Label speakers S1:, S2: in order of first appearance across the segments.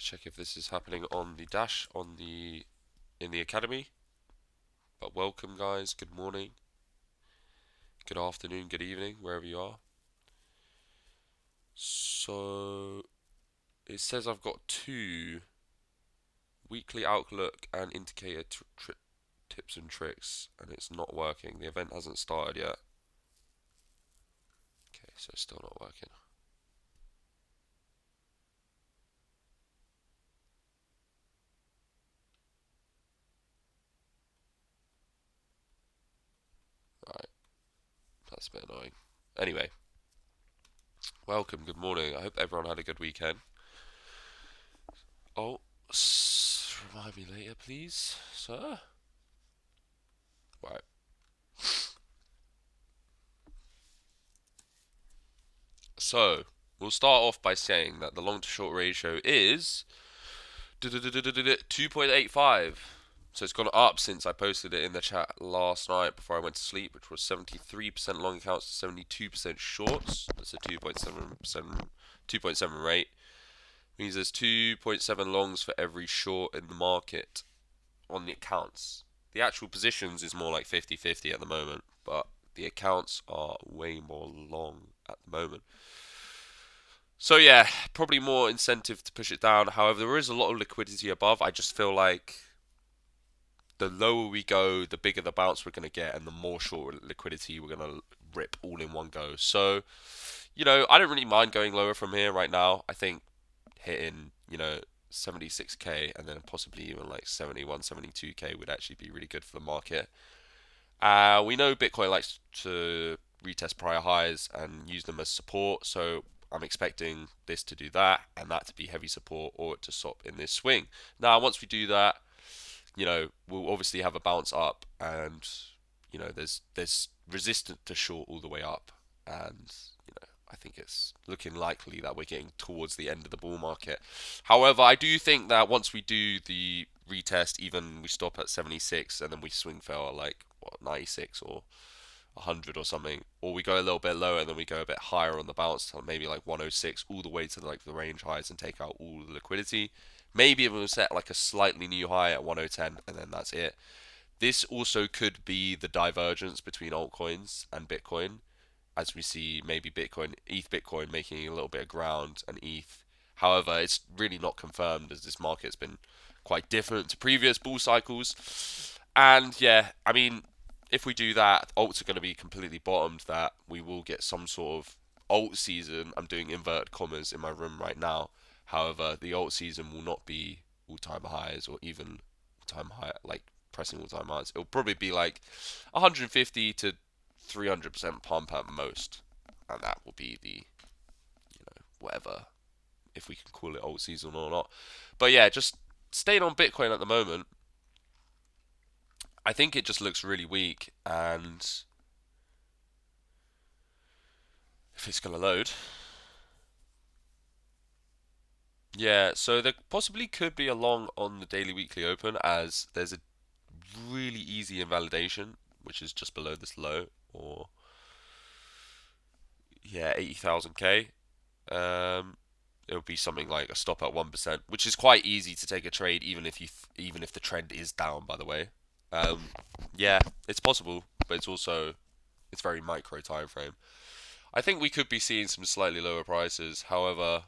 S1: check if this is happening on the dash in the academy. But welcome, guys. Good morning, good afternoon, good evening, wherever you are. So it says I've got two weekly outlook and indicator tips and tricks, and it's not working. The event hasn't started yet. Okay, so it's still not working. Right, that's a bit annoying. Anyway, welcome, good morning. I hope everyone had a good weekend. Oh, remind me later, please, sir. Right. So, we'll start off by saying that the long to short ratio is 2.85. So it's gone up since I posted it in the chat last night before I went to sleep, which was 73% long accounts to 72% shorts. That's a 2.7 rate. Means there's 2.7 longs for every short in the market on the accounts. The actual positions is more like 50-50 at the moment, but the accounts are way more long at the moment. So yeah, probably more incentive to push it down. However, there is a lot of liquidity above. I just feel like the lower we go, the bigger the bounce we're going to get, and the more short liquidity we're going to rip all in one go. So, I don't really mind going lower from here right now. I think hitting, 76k and then possibly even like 71, 72k would actually be really good for the market. We know Bitcoin likes to retest prior highs and use them as support, so I'm expecting this to do that and that to be heavy support or to stop in this swing. Now, once we do that, we'll obviously have a bounce up, and there's resistance to short all the way up, and I think it's looking likely that we're getting towards the end of the bull market. However, I do think that once we do the retest, even we stop at 76 and then we swing fail at like 96 or 100 or something, or we go a little bit lower and then we go a bit higher on the bounce, maybe like 106 all the way to like the range highs and take out all the liquidity. Maybe we'll set like a slightly new high at 1010 and then that's it. This also could be the divergence between altcoins and Bitcoin, as we see maybe Bitcoin making a little bit of ground and ETH. However, it's really not confirmed as this market's been quite different to previous bull cycles. And yeah, I mean, if we do that, alts are going to be completely bottomed. That we will get some sort of alt season. I'm doing inverted commas in my room right now. However, the alt season will not be all-time highs or even all-time high, like pressing all-time highs. It'll probably be like 150 to 300% pump at most, and that will be the whatever, if we can call it alt season or not. But yeah, just staying on Bitcoin at the moment, I think it just looks really weak, and if it's gonna load, yeah. So there possibly could be a long on the daily weekly open, as there's a really easy invalidation, which is just below this low, or yeah, 80,000k. It would be something like a stop at 1%, which is quite easy to take a trade, even if the trend is down. By the way, um, yeah, it's possible, but it's very micro time frame. I think we could be seeing some slightly lower prices. However,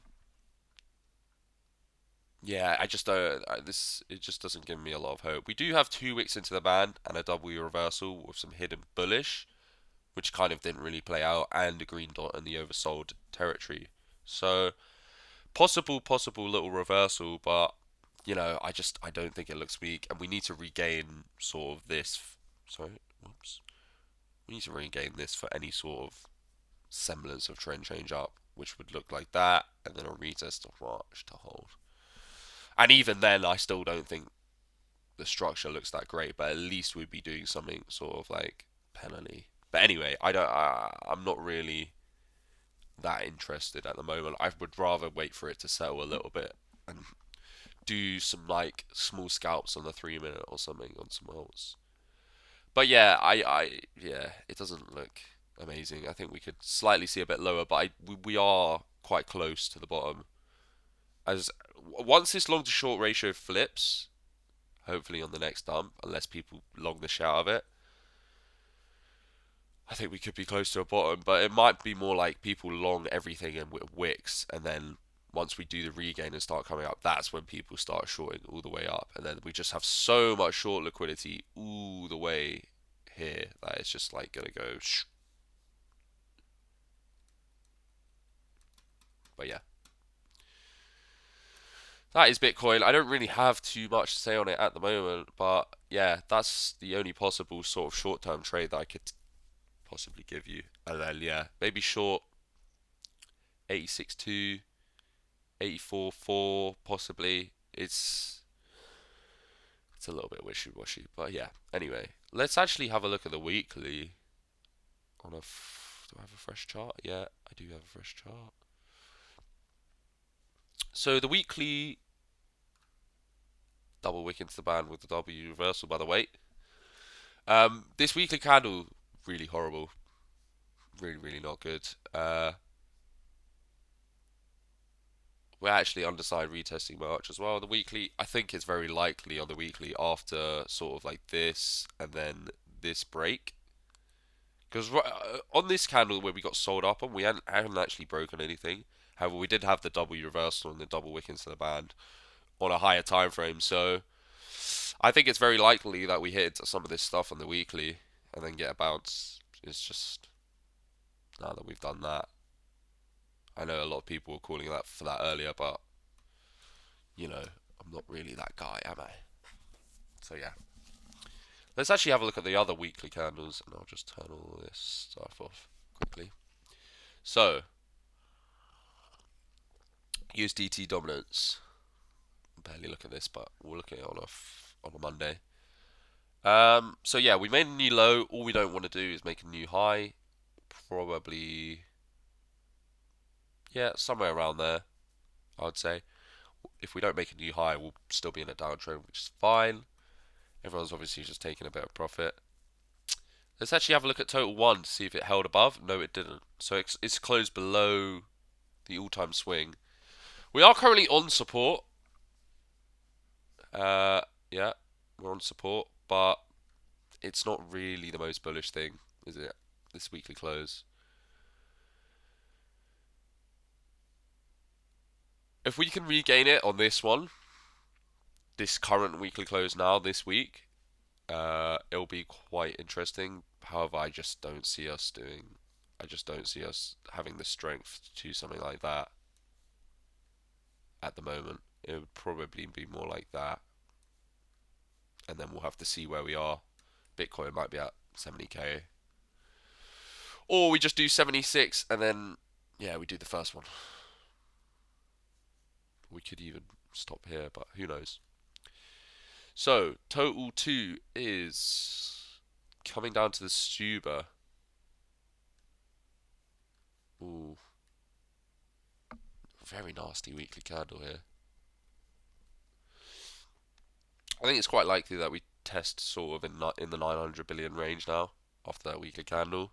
S1: yeah, I just don't. This it just doesn't give me a lot of hope. We do have 2 wicks into the band and a W reversal with some hidden bullish, which kind of didn't really play out, and a green dot in the oversold territory. So possible little reversal, but I don't think it looks weak, and we need to regain sort of this. Sorry, whoops. We need to regain this for any sort of semblance of trend change up, which would look like that, and then a retest of March to hold. And even then, I still don't think the structure looks that great, but at least we'd be doing something sort of like penalty. But anyway, I'm not really that interested at the moment. I would rather wait for it to settle a little bit and do some like small scalps on the 3 minute or something on some alts. But yeah, yeah, it doesn't look amazing. I think we could slightly see a bit lower, but we are quite close to the bottom. as once this long to short ratio flips, hopefully on the next dump, unless people long the shit out of it, I think we could be close to a bottom, but it might be more like people long everything in wicks, and then once we do the regain and start coming up, that's when people start shorting all the way up, and then we just have so much short liquidity all the way here that it's just like gonna go. But yeah, that is Bitcoin. I don't really have too much to say on it at the moment, but yeah, that's the only possible sort of short-term trade that I could possibly give you. And then yeah, maybe short 86.2, 84.4 possibly. It's a little bit wishy-washy, but yeah. Anyway, let's actually have a look at the weekly. Do I have a fresh chart? Yeah, I do have a fresh chart. So the weekly double wick into the band with the W reversal, by the way. This weekly candle really horrible, really not good. We're actually underside retesting March as well. The weekly, I think it's very likely on the weekly after sort of like this and then this break. Because on this candle where we got sold up on, we hadn't actually broken anything. However, we did have the W reversal and the double wick into the band on a higher time frame. So I think it's very likely that we hit some of this stuff on the weekly and then get a bounce. It's just now that we've done that. I know a lot of people were calling that for that earlier, but you know, I'm not really that guy, am I? So yeah. Let's actually have a look at the other weekly candles, and I'll just turn all this stuff off quickly. So, USDT dominance. Barely look at this, but we'll look at it on a Monday. So yeah, we made a new low. All we don't want to do is make a new high. Probably, yeah, somewhere around there, I would say. If we don't make a new high, we'll still be in a downtrend, which is fine. Everyone's obviously just taking a bit of profit. Let's actually have a look at total one to see if it held above. No, it didn't. So it's closed below the all-time swing. We are currently on support. Yeah, we're on support, but it's not really the most bullish thing, is it? This weekly close. If we can regain it on this one, this current weekly close now, this week, it'll be quite interesting. However, I just don't see us having the strength to do something like that at the moment. It would probably be more like that, and then we'll have to see where we are. Bitcoin might be at 70k, or we just do 76 and then yeah, we do the first one. We could even stop here, but who knows. So total 2 is coming down to the Stuber. Ooh, very nasty weekly candle here. I think it's quite likely that we test sort of in the 900 billion range now after that weekly candle.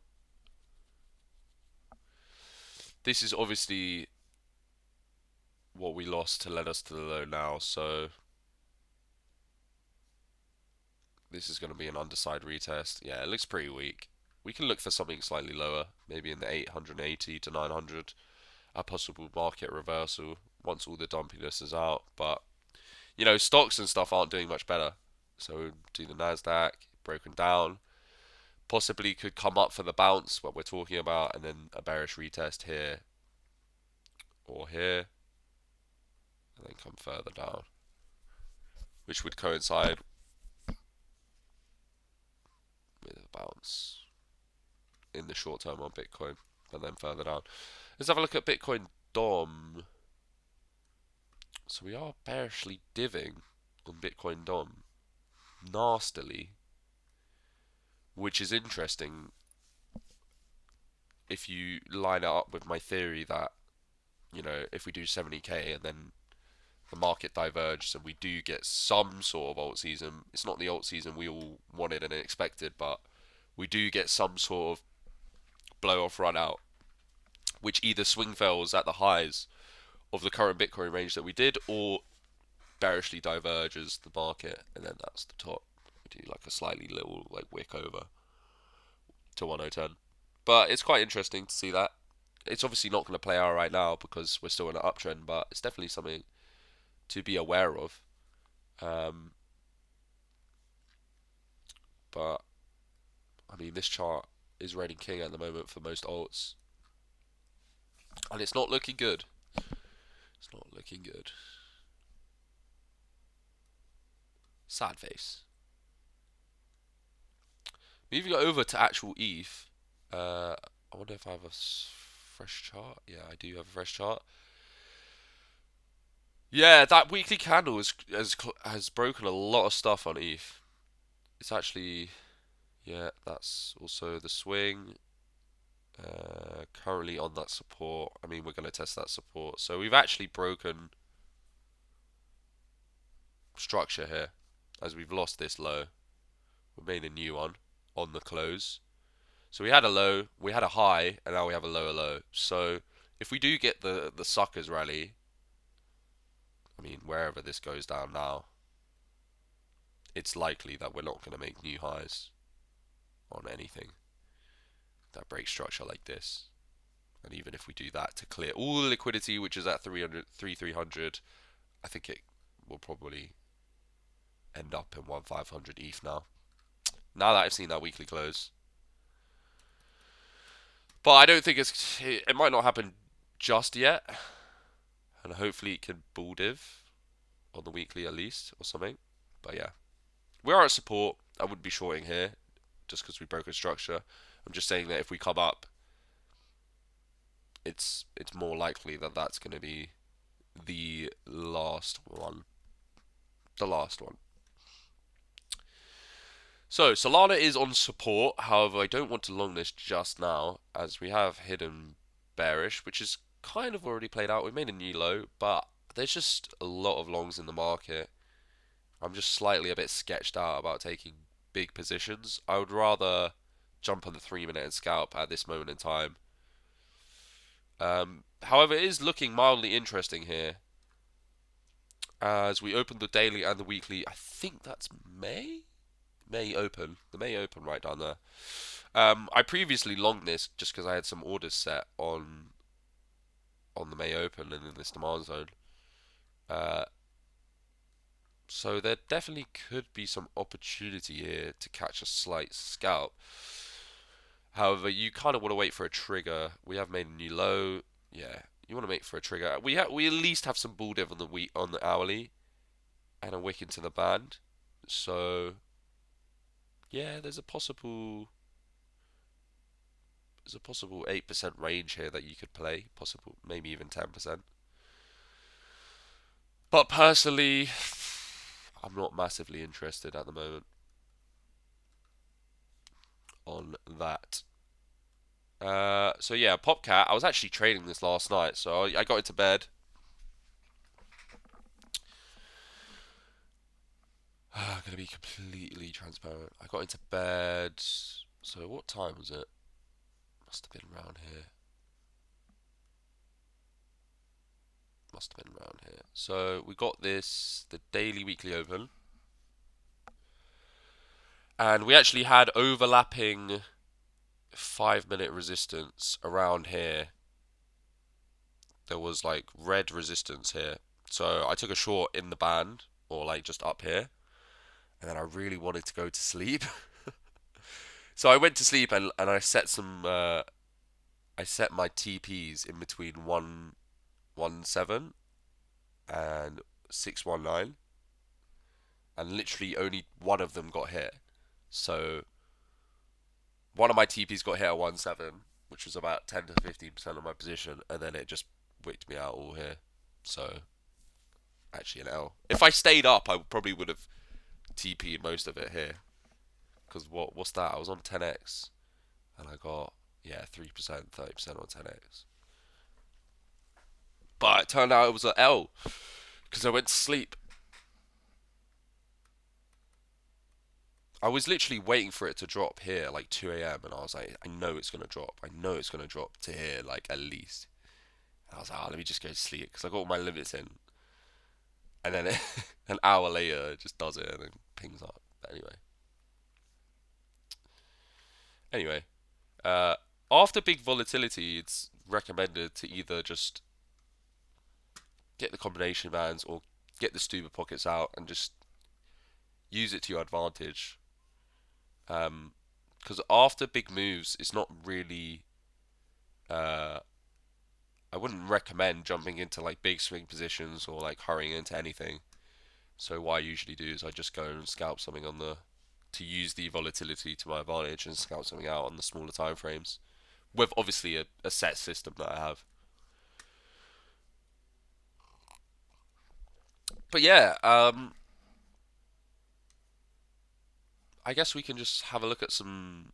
S1: This is obviously what we lost to lead us to the low now, so this is going to be an underside retest. Yeah, it looks pretty weak. We can look for something slightly lower, maybe in the 880 to 900, a possible market reversal once all the dumpiness is out. But you know, stocks and stuff aren't doing much better. So do the Nasdaq broken down, possibly could come up for the bounce what we're talking about, and then a bearish retest here or here, and then come further down, which would coincide with a bounce in the short term on Bitcoin, and then further down. Let's have a look at Bitcoin DOM. So we are bearishly diving on Bitcoin DOM nastily, which is interesting if you line it up with my theory that, you know, if we do 70k and then the market diverges and we do get some sort of alt season, it's not the alt season we all wanted and expected, but we do get some sort of blow off run out, which either swing fails at the highs of the current Bitcoin range that we did, or bearishly diverges the market, and then that's the top. We do like a slightly little like wick over to 1010. But it's quite interesting to see that. It's obviously not going to play out right now because we're still in an uptrend, but it's definitely something to be aware of. Um, but I mean, this chart is reigning king at the moment for most alts, and it's not looking good. It's not looking good. Sad face. Moving over to actual ETH. I wonder if I have a fresh chart. Yeah, I do have a fresh chart. Yeah, that weekly candle has broken a lot of stuff on ETH. It's actually, yeah, that's also the swing. Currently on that support. I mean, we're going to test that support. So we've actually broken structure here, as we've lost this low. We made a new one on the close. So we had a low, we had a high, and now we have a lower low. So if we do get the suckers rally, I mean, wherever this goes down now, it's likely that we're not going to make new highs on anything that breaks structure like this. And even if we do that to clear all the liquidity, which is at 300, I think it will probably end up in 1,500 ETH now. Now that I've seen that weekly close. But I don't think it might not happen just yet. And hopefully it can bull div on the weekly at least or something. But yeah, we are at support. I wouldn't be shorting here just because we broke a structure. I'm just saying that if we come up, it's more likely that that's going to be the last one. The last one. So Solana is on support. However, I don't want to long this just now as we have hidden bearish, which is kind of already played out. We made a new low, but there's just a lot of longs in the market. I'm just slightly a bit sketched out about taking big positions. I would rather jump on the 3-minute and scalp at this moment in time. However, it is looking mildly interesting here. As we open the daily and the weekly, I think that's May? May open. The May open right down there. I previously longed this just because I had some orders set on the May open and in this demand zone. So there definitely could be some opportunity here to catch a slight scalp. However, you kind of want to wait for a trigger. We have made a new low. Yeah, you want to wait for a trigger. We at least have some bull div on the hourly and a wick into the band. So yeah, there's a possible 8% range here that you could play. Possible maybe even 10%. But personally, I'm not massively interested at the moment on that. So yeah, Popcat. I was actually trading this last night, so I got into bed. I'm gonna be completely transparent. I got into bed. So what time was it? Must have been around here. Must have been around here. So we got the daily weekly open, and we actually had overlapping 5-minute resistance around here. There was like red resistance here, so I took a short in the band or like just up here, and then I really wanted to go to sleep. So I went to sleep and I set I set my TPs in between 117 and 619, and literally only one of them got hit. So one of my TPs got hit at 17, which was about 10 to 15% of my position, and then it just wicked me out all here. So actually an L. If I stayed up, I probably would have TP'd most of it here. Because what's that? I was on 10x, and I got, yeah, 3%, 30% on 10x. But it turned out it was an L, because I went to sleep. I was literally waiting for it to drop here, like 2 a.m., and I was like, I know it's going to drop. I know it's going to drop to here, like, at least. I was like, oh, let me just go to sleep because I got all my limits in. And then an hour later, it just does it and then pings up. But anyway, uh, after big volatility, it's recommended to either just get the combination bands or get the stupid pockets out and just use it to your advantage. Because after big moves, it's not really. Uh, I wouldn't recommend jumping into like big swing positions or like hurrying into anything. So what I usually do is I just go and scalp something on the to use the volatility to my advantage and scalp something out on the smaller time frames with obviously a set system that I have. But yeah, I guess we can just have a look at some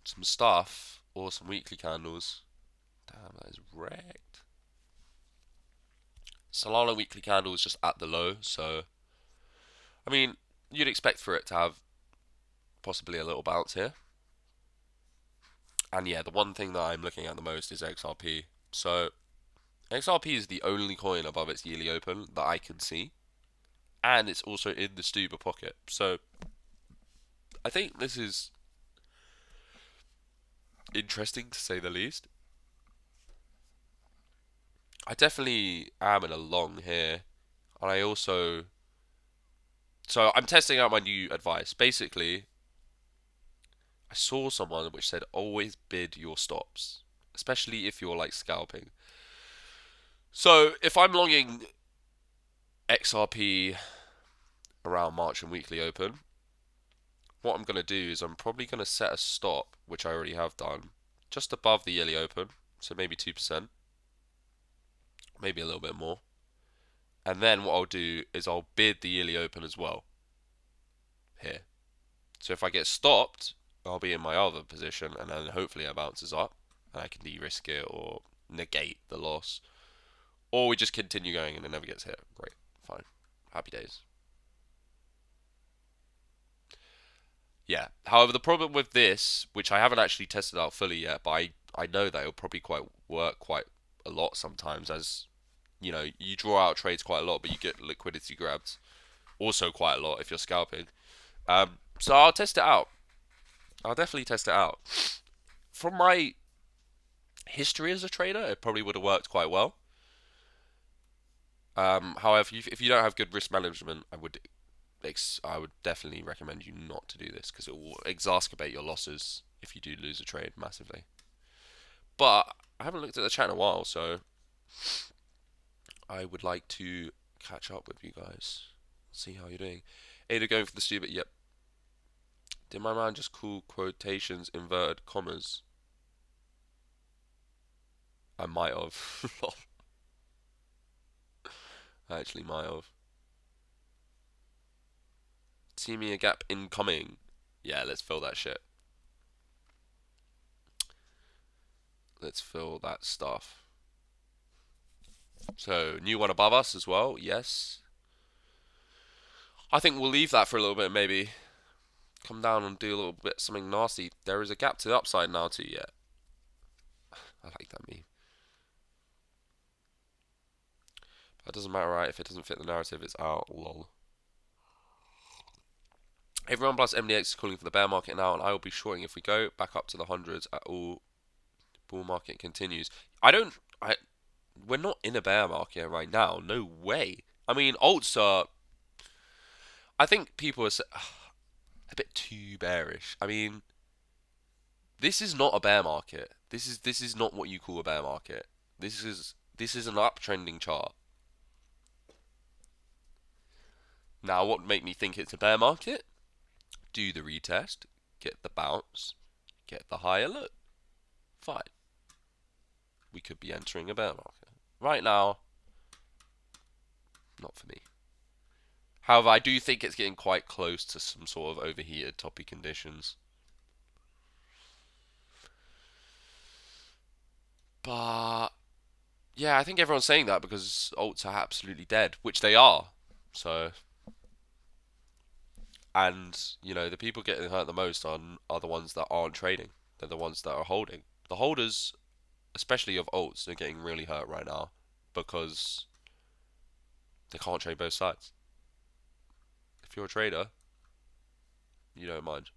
S1: stuff or some weekly candles. Damn, that is wrecked. Solana weekly candle is just at the low, so I mean you'd expect for it to have possibly a little bounce here. And yeah, the one thing that I'm looking at the most is XRP. So XRP is the only coin above its yearly open that I can see, and it's also in the Stuber pocket. So I think this is interesting to say the least. I definitely am in a long here, and I also I'm testing out my new advice. Basically, I saw someone which said always bid your stops, especially if you're like scalping. So if I'm longing XRP around March and weekly open, what I'm going to do is I'm probably going to set a stop, which I already have done, just above the yearly open, so maybe 2%, maybe a little bit more. And then what I'll do is I'll bid the yearly open as well here. So if I get stopped, I'll be in my other position, and then hopefully it bounces up, and I can de-risk it or negate the loss. Or we just continue going and it never gets hit. Great, fine, happy days. Yeah. However, the problem with this, which I haven't actually tested out fully yet, but I know that it'll probably quite work quite a lot sometimes, as you know, you draw out trades quite a lot, but you get liquidity grabs also quite a lot if you're scalping. So I'll test it out. I'll definitely test it out. From my history as a trader, it probably would have worked quite well. However, if you don't have good risk management, I would definitely recommend you not to do this because it will exacerbate your losses if you do lose a trade massively. But I haven't looked at the chat in a while, so I would like to catch up with you guys, see how you're doing. Ada going for the stupid. Yep. Did my man just call quotations inverted commas? I might have. I actually might have. See me a gap incoming. Yeah, let's fill that shit. Let's fill that stuff. So, new one above us as well. Yes. I think we'll leave that for a little bit, maybe. Come down and do a little bit something nasty. There is a gap to the upside now too, yeah. I like that meme. That doesn't matter, right? If it doesn't fit the narrative, it's out. Lol. Everyone plus MDX is calling for the bear market now, and I will be shorting if we go back up to the hundreds at all. Bull market continues. We're not in a bear market right now. No way. I mean, alts are. I think people are a bit too bearish. I mean, this is not a bear market. This is not what you call a bear market. This is an uptrending chart. Now, what would make me think it's a bear market? Do the retest, get the bounce, get the higher look. Fine. We could be entering a bear market. Right now, not for me. However, I do think it's getting quite close to some sort of overheated toppy conditions. But yeah, I think everyone's saying that because alts are absolutely dead, which they are. So, and you know, the people getting hurt the most are the ones that aren't trading. They're the ones that are holding. The holders especially of alts, they're getting really hurt right now because they can't trade both sides. If you're a trader, you don't mind.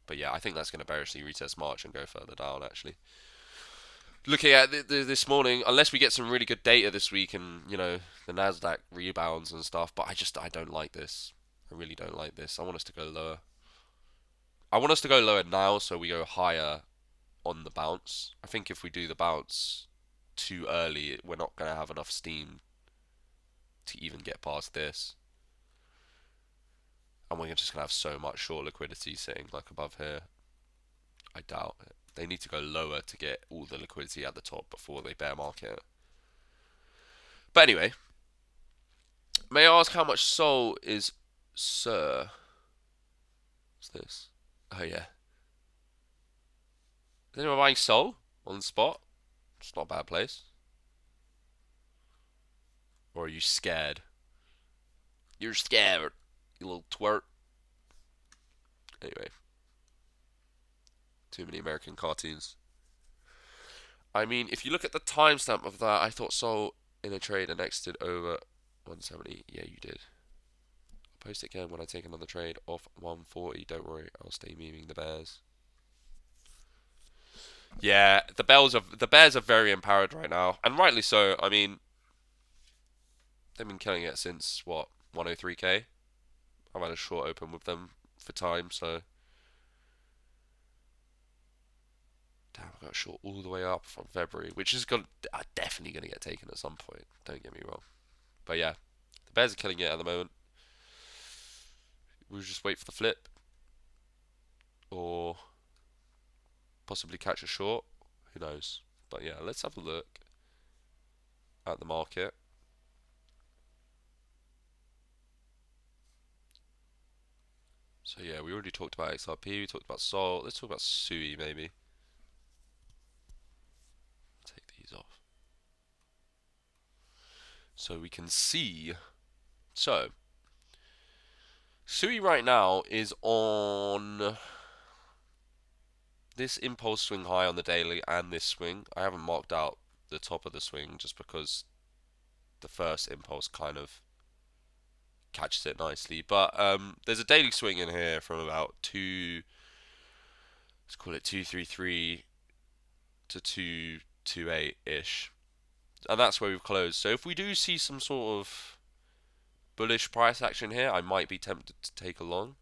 S1: But yeah, I think that's going to bearishly retest March and go further down, actually. Looking at this morning, unless we get some really good data this week and, the Nasdaq rebounds and stuff, but I don't like this. I really don't like this. I want us to go lower. I want us to go lower now so we go higher on the bounce. I think if we do the bounce too early, we're not going to have enough steam to even get past this. And we're just going to have so much short liquidity sitting like above here. I doubt it. They need to go lower to get all the liquidity at the top before they bear market. But anyway, may I ask how much Sol is Sir? What's this? Oh yeah. Is anyone buying Sol on the spot? It's not a bad place. Or are you scared? You're scared, you little twerp. Anyway. Too many American cartoons. I mean, if you look at the timestamp of that, I thought Sol in a trade and exited over 170. Yeah, you did. I'll post it again when I take another trade off 140. Don't worry, I'll stay memeing the bears. Yeah, the Bears are very empowered right now, and rightly so. I mean, they've been killing it since what 103k. I've had a short open with them for time, so damn, I got a short all the way up from February, which is definitely going to get taken at some point. Don't get me wrong, but yeah, the Bears are killing it at the moment. We'll just wait for the flip, or possibly catch a short. Who knows? But yeah, let's have a look at the market. So yeah, we already talked about XRP, we talked about Sol. Let's talk about Sui maybe. Take these off. So we can see. So Sui right now is on this impulse swing high on the daily and this swing. I haven't marked out the top of the swing just because the first impulse kind of catches it nicely. But there's a daily swing in here from about let's call it 233 to 228-ish. And that's where we've closed. So if we do see some sort of bullish price action here, I might be tempted to take a long.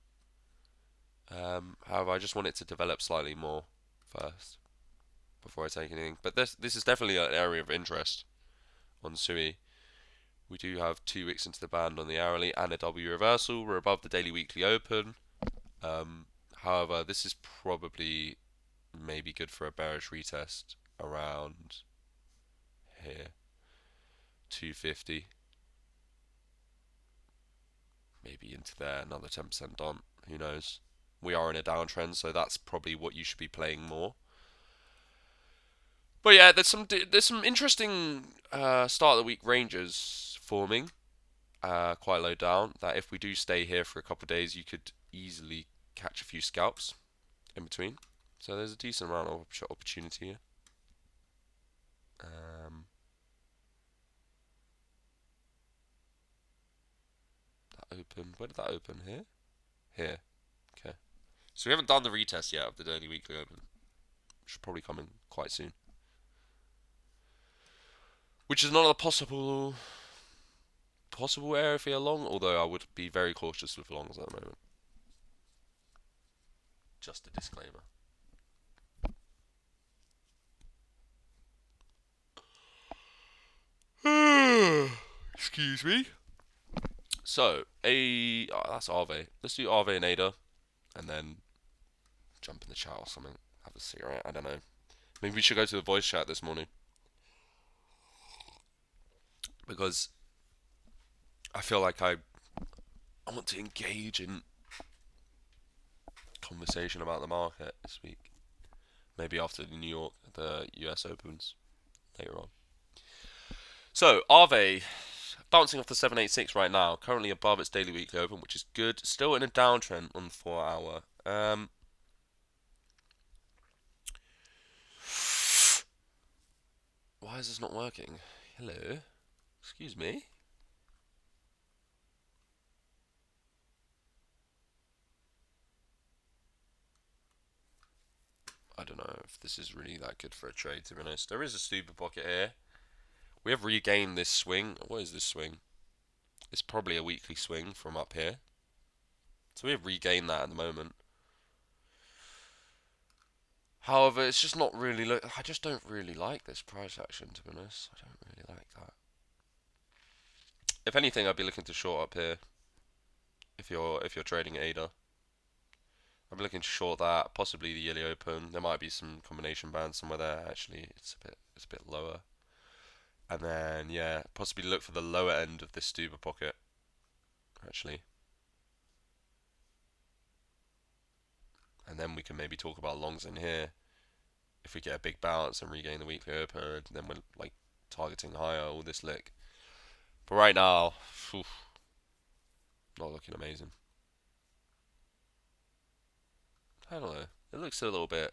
S1: However, I just want it to develop slightly more first before I take anything. But this is definitely an area of interest on Sui. We do have 2 wicks into the band on the hourly and a W reversal. We're above the daily weekly open. However, this is probably maybe good for a bearish retest around here, 250. Maybe into there, another 10% dump. Who knows? We are in a downtrend, so that's probably what you should be playing more. But yeah, there's some interesting start of the week ranges forming, quite low down. That if we do stay here for a couple of days, you could easily catch a few scalps in between. So there's a decent amount of opportunity here. That open. Where did that open? Here. Here. Okay. So we haven't done the retest yet of the daily weekly open. Should probably come in quite soon. Which is not a possible area for a long, although I would be very cautious with longs at the moment. Just a disclaimer. Excuse me. So, that's Arve. Let's do Arve and Ada, and then jump in the chat or something. Have a cigarette. I don't know. Maybe we should go to the voice chat this morning, because I feel like I want to engage in conversation about the market this week. Maybe after the US opens later on. So, Arve bouncing off the 786 right now, currently above its daily weekly open, which is good. Still in a downtrend on the 4 hour. why is this not working? Hello? Excuse me? I don't know if this is really that good for a trade, to be honest. There is a stupid pocket here. We have regained this swing. What is this swing? It's probably a weekly swing from up here. So we have regained that at the moment. However, it's just not really I just don't really like this price action, to be honest. I don't really like that. If anything, I'd be looking to short up here. If you're trading ADA, I'd be looking to short that, possibly the yearly open. There might be some combination bands somewhere there. Actually, it's a bit lower. And then yeah, possibly look for the lower end of this Stuber pocket. Actually, and then we can maybe talk about longs in here. If we get a big bounce and regain the weekly open, then we're like targeting higher all this lick. But right now, whew, not looking amazing. I don't know. It looks a little bit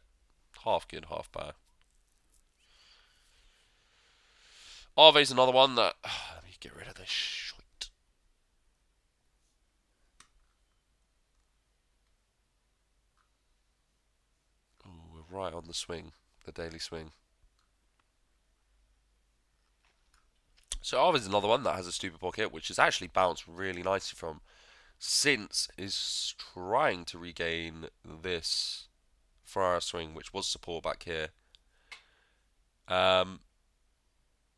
S1: half good, half bad. Arve's another one that let me get rid of this shit. Oh, we're right on the swing, the daily swing. So Arve's another one that has a stupid pocket, which has actually bounced really nicely from, since is trying to regain this Ferrara swing, which was support back here.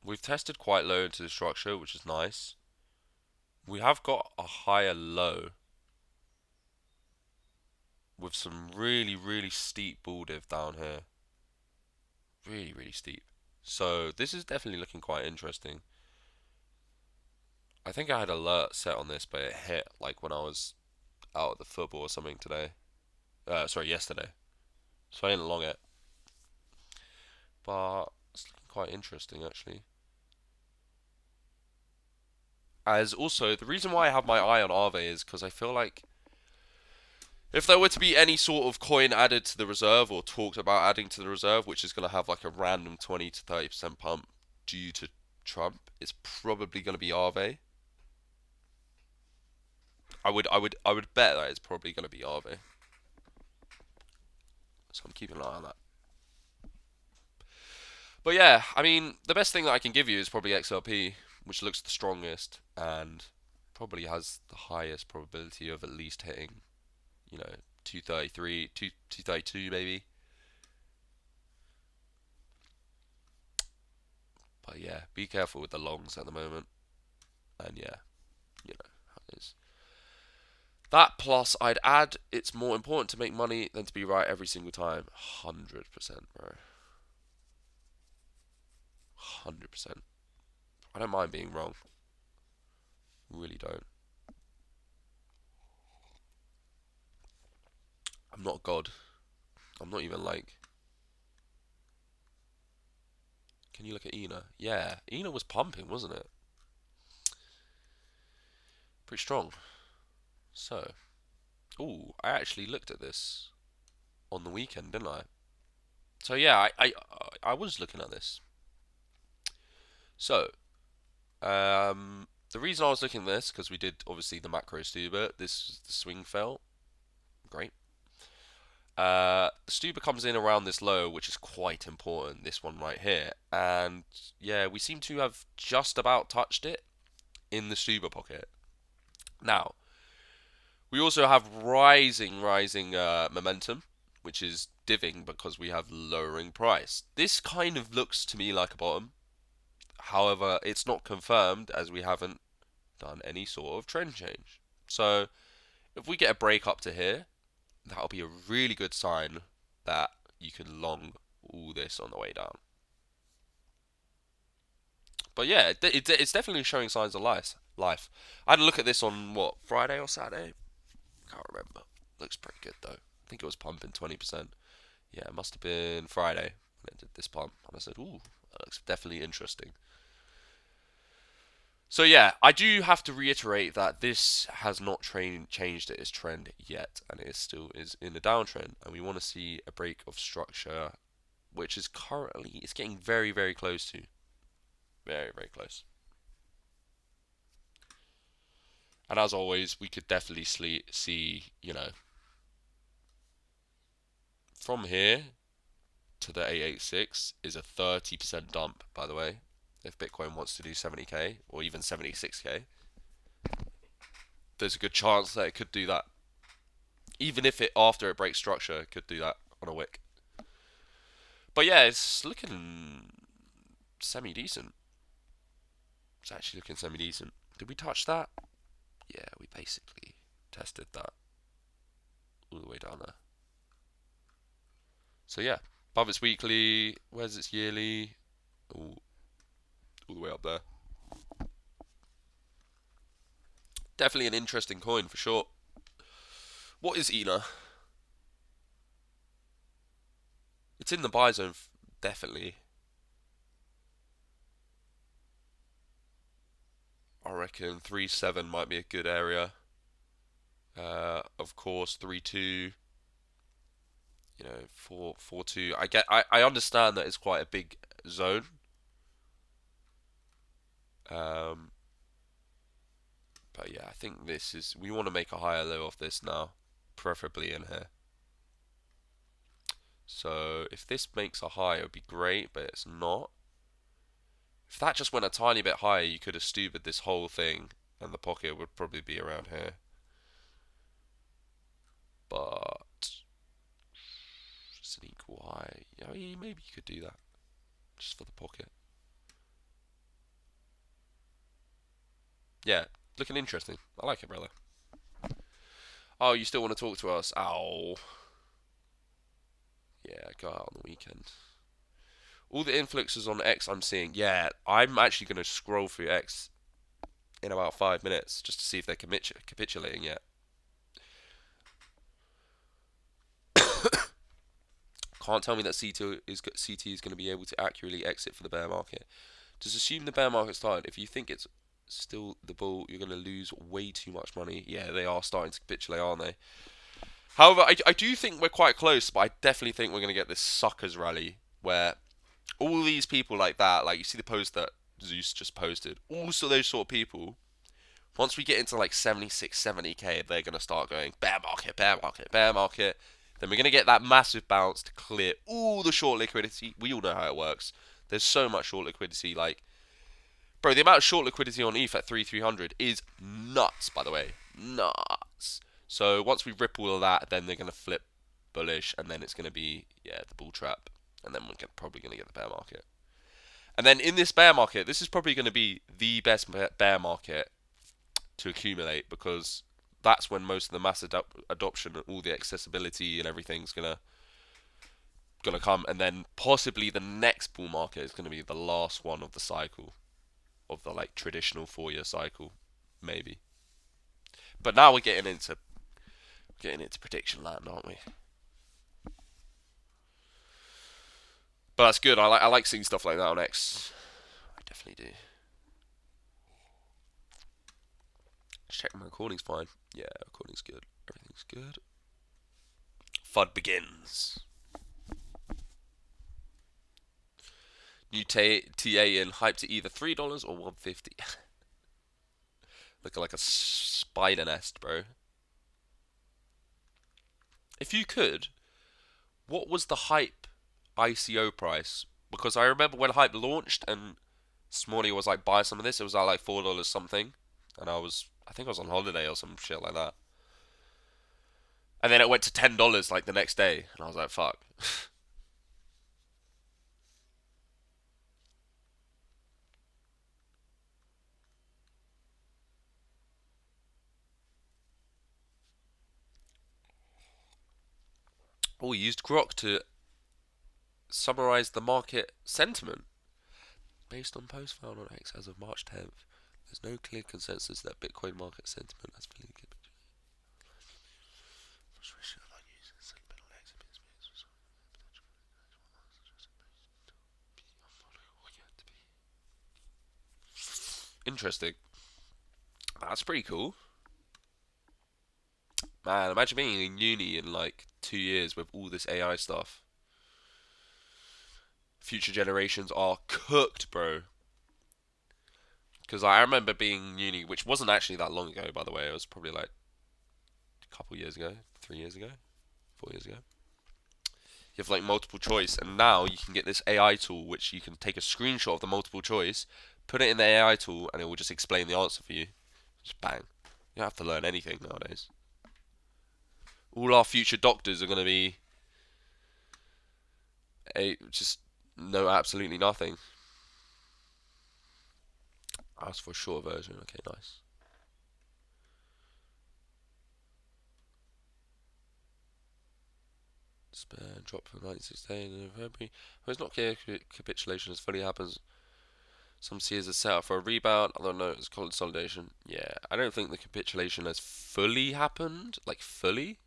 S1: We've tested quite low into the structure, which is nice. We have got a higher low with some really, really steep bull div down here. Really, really steep. So this is definitely looking quite interesting. I think I had alert set on this, but it hit like when I was out at the football or something today. Sorry, yesterday. So I didn't long it. But it's looking quite interesting actually. As also, the reason why I have my eye on Arve is because I feel like if there were to be any sort of coin added to the reserve or talked about adding to the reserve, which is going to have like a random 20 to 30% pump due to Trump, it's probably going to be Arve. I would bet that it's probably going to be Arve. So I'm keeping an eye on that. But yeah, I mean, the best thing that I can give you is probably XRP, which looks the strongest and probably has the highest probability of at least hitting, 233, 232 maybe. But yeah, be careful with the longs at the moment. And yeah, how it is. That plus, I'd add it's more important to make money than to be right every single time. 100%, bro. 100%. I don't mind being wrong. Really don't. I'm not God. I'm not even like. Can you look at Ina? Yeah, Ina was pumping, wasn't it? Pretty strong. So, ooh, I actually looked at this on the weekend, didn't I? So yeah, I was looking at this. So, the reason I was looking at this because we did obviously the macro Stuber. This the swing fell. Great. Stuber comes in around this low, which is quite important. This one right here, and yeah, we seem to have just about touched it in the Stuber pocket. Now, we also have rising momentum, which is diving because we have lowering price. This kind of looks to me like a bottom. However, it's not confirmed as we haven't done any sort of trend change. So, if we get a break up to here, that'll be a really good sign that you can long all this on the way down. But yeah, it's definitely showing signs of life. I had a look at this on what, Friday or Saturday? Can't remember. Looks pretty good though. I think it was pumping 20%. Yeah, it must have been Friday when it did this pump. And I said, ooh, that looks definitely interesting. So yeah, I do have to reiterate that this has not changed its trend yet, and it still is in a downtrend, and we want to see a break of structure, which is currently, it's getting very, very close to. Very, very close. And as always, we could definitely see, you know, from here to the 886 is a 30% dump, by the way. If Bitcoin wants to do 70k or even 76k, there's a good chance that it could do that. Even if it, after it breaks structure, it could do that on a wick. But yeah, it's looking semi-decent. It's actually looking semi-decent. Did we touch that? Yeah, we basically tested that all the way down there. So yeah, above its weekly. Where's its yearly? Ooh, all the way up there. Definitely an interesting coin for sure. What is ENA? It's in the buy zone, definitely. I reckon 3.7 might be a good area. Of course, 3.2. You know, 4.2. I understand that it's quite a big zone. But yeah, I think this is. We want to make a higher low off this now, preferably in here. So if this makes a high, it would be great, but it's not. If that just went a tiny bit higher, you could have stupid this whole thing, and the pocket would probably be around here. But it's an equal high. Yeah, maybe you could do that just for the pocket. Yeah, looking interesting. I like it, brother. Oh, you still want to talk to us? Ow. Yeah, go out on the weekend. All the influxes on X I'm seeing. Yeah, I'm actually going to scroll through X in about 5 minutes just to see if they're capitulating yet. Can't tell me that CT is going to be able to accurately exit for the bear market. Just assume the bear market started. If you think it's still the bull, you're going to lose way too much money. Yeah, they are starting to capitulate, aren't they? However, I do think we're quite close, but I definitely think we're going to get this suckers rally where all these people like that, like you see the post that Zeus just posted, also those sort of people, once we get into like 76, 70k, they're going to start going bear market, bear market, bear market. Then we're going to get that massive bounce to clear all the short liquidity. We all know how it works. There's so much short liquidity. Like, bro, the amount of short liquidity on ETH at 3,300 is nuts, by the way. Nuts. So once we rip all of that, then they're going to flip bullish, and then it's going to be, yeah, the bull trap. And then we're probably going to get the bear market. And then in this bear market, this is probably going to be the best bear market to accumulate, because that's when most of the mass adoption and all the accessibility and everything's gonna come, and then possibly the next bull market is gonna be the last one of the cycle, of the like traditional 4-year cycle, maybe. But now we're getting into prediction land, aren't we? But that's good. I like seeing stuff like that on X. I definitely do. Just check my recording's fine. Yeah, recording's good. Everything's good. FUD begins. New TA in hype to either $3 or 150. Looking like a spider nest, bro. If you could, what was the hype ICO price? Because I remember when hype launched and Smalley was like, buy some of this. It was at like $4 something, and I think I was on holiday or some shit like that. And then it went to $10 like the next day, and I was like, fuck. Oh, we used Grok to summarize the market sentiment. Based on posts found on X as of March 10th, there's no clear consensus that Bitcoin market sentiment has fully capitulated. Interesting. That's pretty cool. Man, imagine being in uni in like 2 years with all this AI stuff. Future generations are cooked, bro. Because I remember being uni, which wasn't actually that long ago, by the way. It was probably like a couple years ago, 3 years ago, 4 years ago. You have like multiple choice, and now you can get this AI tool which you can take a screenshot of the multiple choice, put it in the AI tool, and it will just explain the answer for you. Just bang. You don't have to learn anything nowadays. All our future doctors are going to be just know absolutely nothing. Ask for a short version. Okay, nice. Spare drop for 96 days in February. Well, it's not clear capitulation as fully happens. Some see it as a setup for a rebound. I don't know. It's consolidation. Yeah, I don't think the capitulation has fully happened, like fully.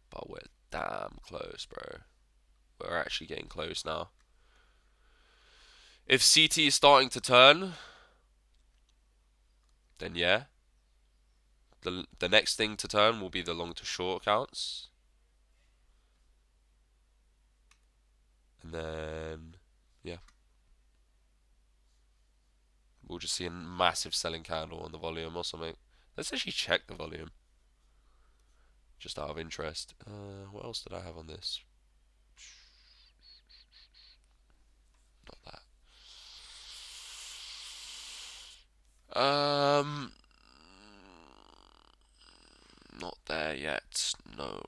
S1: But we're damn close, bro. We're actually getting close now. If CT is starting to turn, then yeah. The next thing to turn will be the long to short accounts. And then, yeah. We'll just see a massive selling candle on the volume or something. Let's actually check the volume. Just out of interest. What else did I have on this? Not that. Not there yet. No.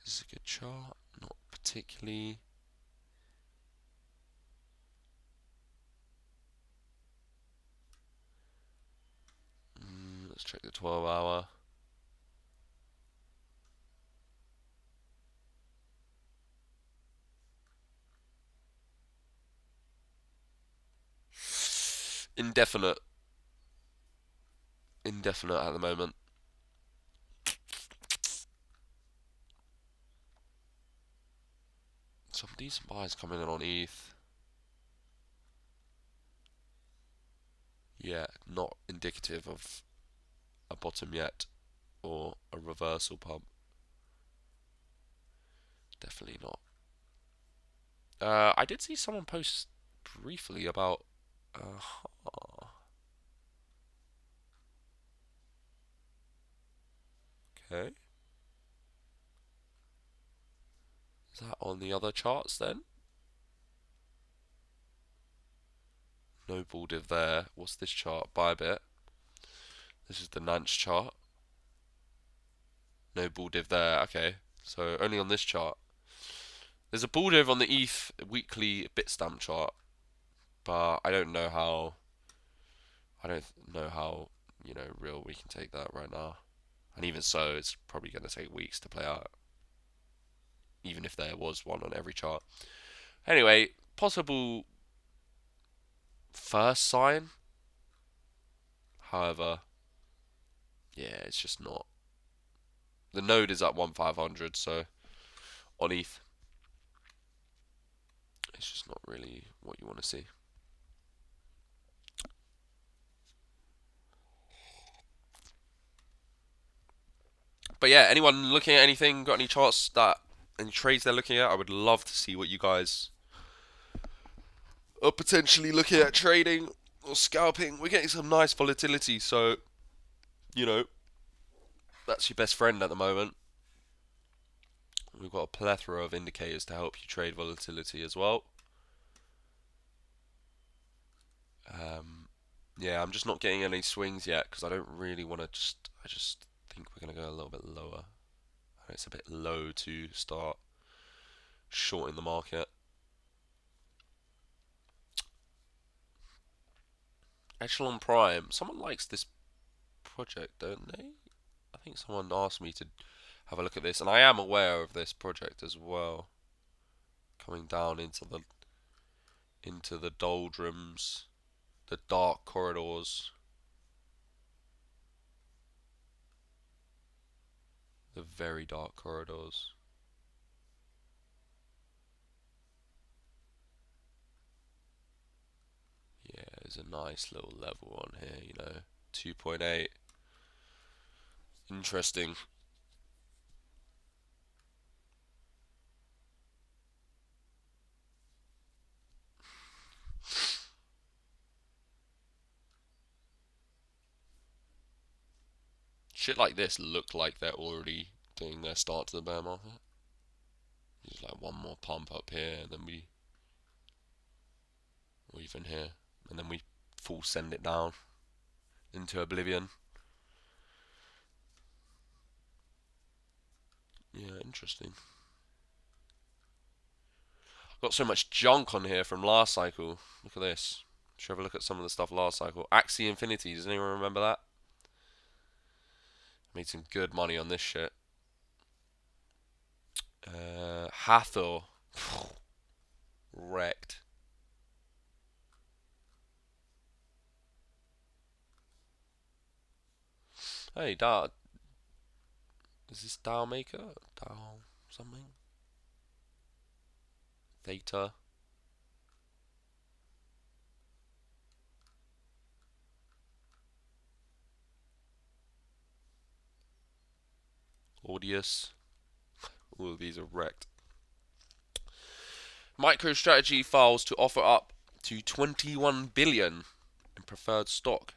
S1: This is a good chart. Not particularly. Let's check the 12-hour. Indefinite. Indefinite at the moment. Some decent buys coming in on ETH. Yeah, not indicative of a bottom yet or a reversal pump. Definitely not. I did see someone post briefly about. Okay. Is that on the other charts then? No bull div there. What's this chart? Buy a bit. This is the Nance chart. No bull div there. Okay. So only on this chart. There's a bull div on the ETH weekly Bitstamp chart, but I don't know how. Real we can take that right now. And even so, it's probably going to take weeks to play out. Even if there was one on every chart. Anyway, possible first sign. However, yeah, it's just not. The node is at 1,500, so on ETH, it's just not really what you want to see. But yeah, anyone looking at anything, got any charts any trades they're looking at? I would love to see what you guys are potentially looking at trading or scalping. We're getting some nice volatility, so that's your best friend at the moment. We've got a plethora of indicators to help you trade volatility as well. Yeah, I'm just not getting any swings yet because I don't really want to I just think we're going to go a little bit lower. It's a bit low to start shorting the market. Echelon Prime. Someone likes this project, don't they? I think someone asked me to have a look at this, and I am aware of this project as well. Coming down into the doldrums, the dark corridors, the very dark corridors. Yeah, there's a nice little level on here, 2.8. Interesting. Shit like this look like they're already doing their start to the bear market. Just like one more pump up here, and then or even here, and then we full send it down into oblivion. Yeah, interesting. Got so much junk on here from last cycle. Look at this. Should have a look at some of the stuff last cycle. Axie Infinity, does anyone remember that? Made some good money on this shit. Hathor. Wrecked. Hey, Dar. Is this Dow Maker? Dow something? Theta. Audius. All of these are wrecked. MicroStrategy files to offer up to 21 billion in preferred stock.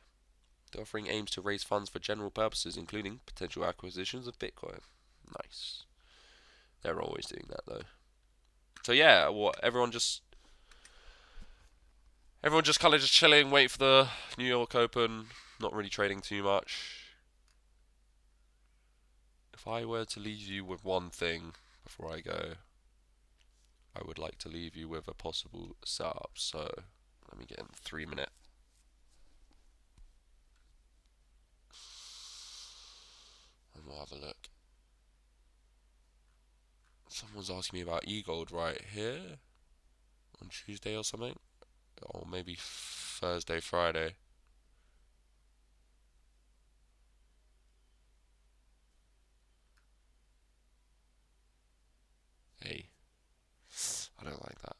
S1: The offering aims to raise funds for general purposes, including potential acquisitions of Bitcoin. Nice. They're always doing that though. So yeah, everyone just kind of just chilling, wait for the New York Open, not really trading too much. If I were to leave you with one thing before I go, I would like to leave you with a possible setup. So let me get in 3 minute. And we'll have a look. Someone's asking me about eGold right here on Tuesday or something, or maybe Thursday, Friday. Hey, I don't like that.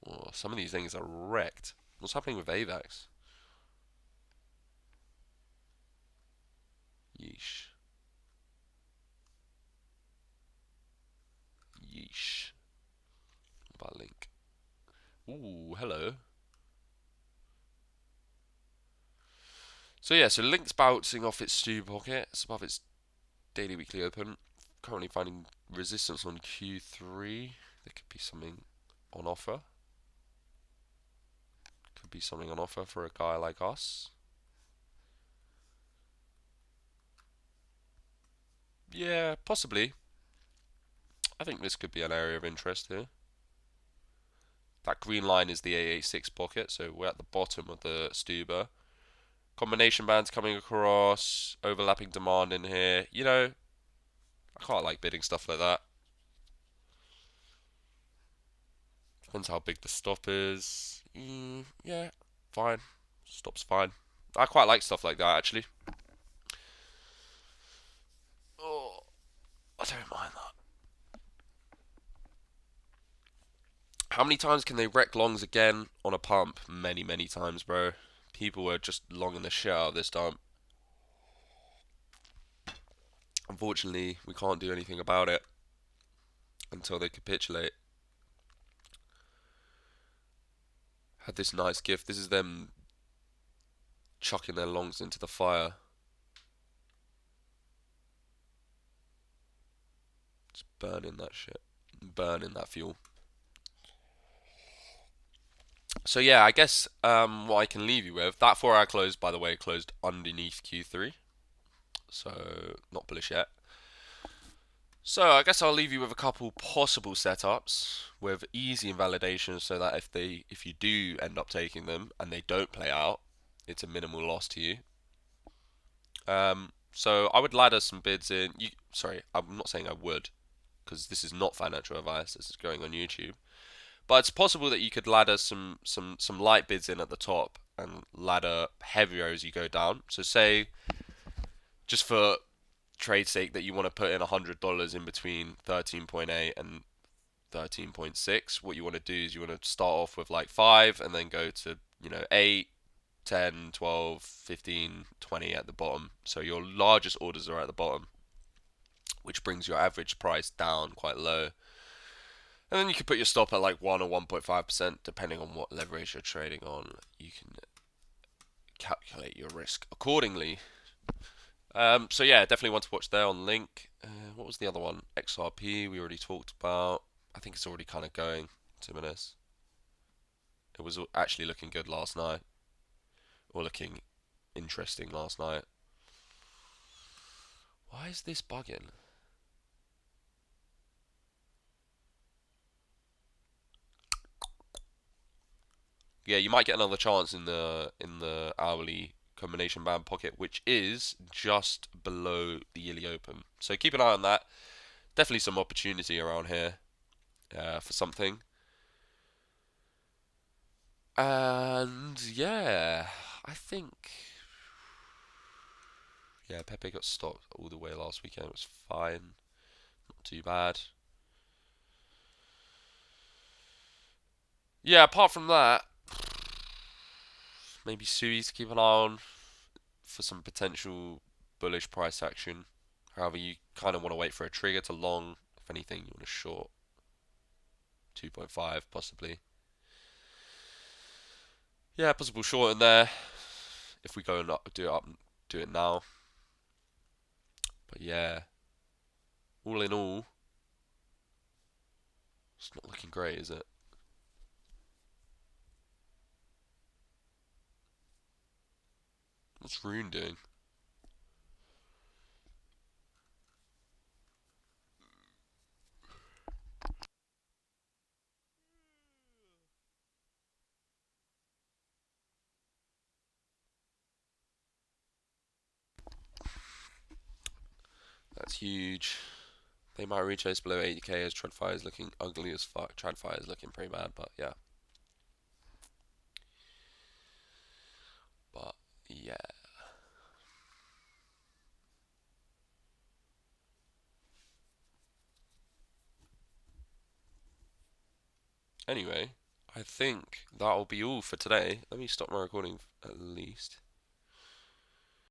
S1: Oh, some of these things are wrecked. What's happening with AVAX? Yeesh. Yeesh. What about Link? Ooh, hello. So yeah, so Link's bouncing off its stew pocket. It's above its daily weekly open. Currently finding resistance on Q3. There could be something on offer. Could be something on offer for a guy like us. Yeah, possibly. I think this could be an area of interest here. That green line is the AA6 pocket, so we're at the bottom of the Stuber. Combination bands coming across, overlapping demand in here. You know, I quite like bidding stuff like that. Depends how big the stop is. Yeah, fine. Stop's fine. I quite like stuff like that, actually. Oh, I don't mind that. How many times can they wreck longs again on a pump? Many, many times, bro. People were just longing the shit out this time. Unfortunately, we can't do anything about it until they capitulate. Had this nice gift. This is them chucking their longs into the fire. Just burning that shit. Burning that fuel. So yeah, I guess what I can leave you with, that 4 hour close, by the way, closed underneath Q3. So not bullish yet. So I guess I'll leave you with a couple possible setups with easy invalidation, so that if you do end up taking them and they don't play out, it's a minimal loss to you. So I would ladder some bids in. Sorry, I'm not saying I would, because this is not financial advice. This is going on YouTube. But it's possible that you could ladder some light bids in at the top and ladder heavier as you go down. So say, just for trade sake, that you want to put in $100 in between 13.8 and 13.6. What you want to do is you want to start off with like 5 and then go to 8, 10, 12, 15, 20 at the bottom. So your largest orders are at the bottom, which brings your average price down quite low. And then you can put your stop at like 1 or 1.5%, depending on what leverage you're trading on. You can calculate your risk accordingly. So yeah, definitely one to watch there on Link. What was the other one? XRP, we already talked about. I think it's already kind of going, to be honest. It was actually looking good last night, or looking interesting last night. Why is this bugging? Yeah, you might get another chance in the hourly combination band pocket, which is just below the yearly open. So keep an eye on that. Definitely some opportunity around here for something. And yeah, I think Pepe got stopped all the way last weekend. It was fine, not too bad. Yeah, apart from that, maybe Sui's to keep an eye on for some potential bullish price action. However, you kind of want to wait for a trigger to long. If anything, you want to short 2.5 possibly. Yeah, possible short in there if we go and do it now. But yeah, all in all, it's not looking great, is it? What's Rune doing? That's huge. They might retrace below 80k as Tradfi is looking ugly as fuck. Tradfi is looking pretty bad, but yeah. But yeah. Anyway, I think that'll be all for today. Let me stop my recording at least.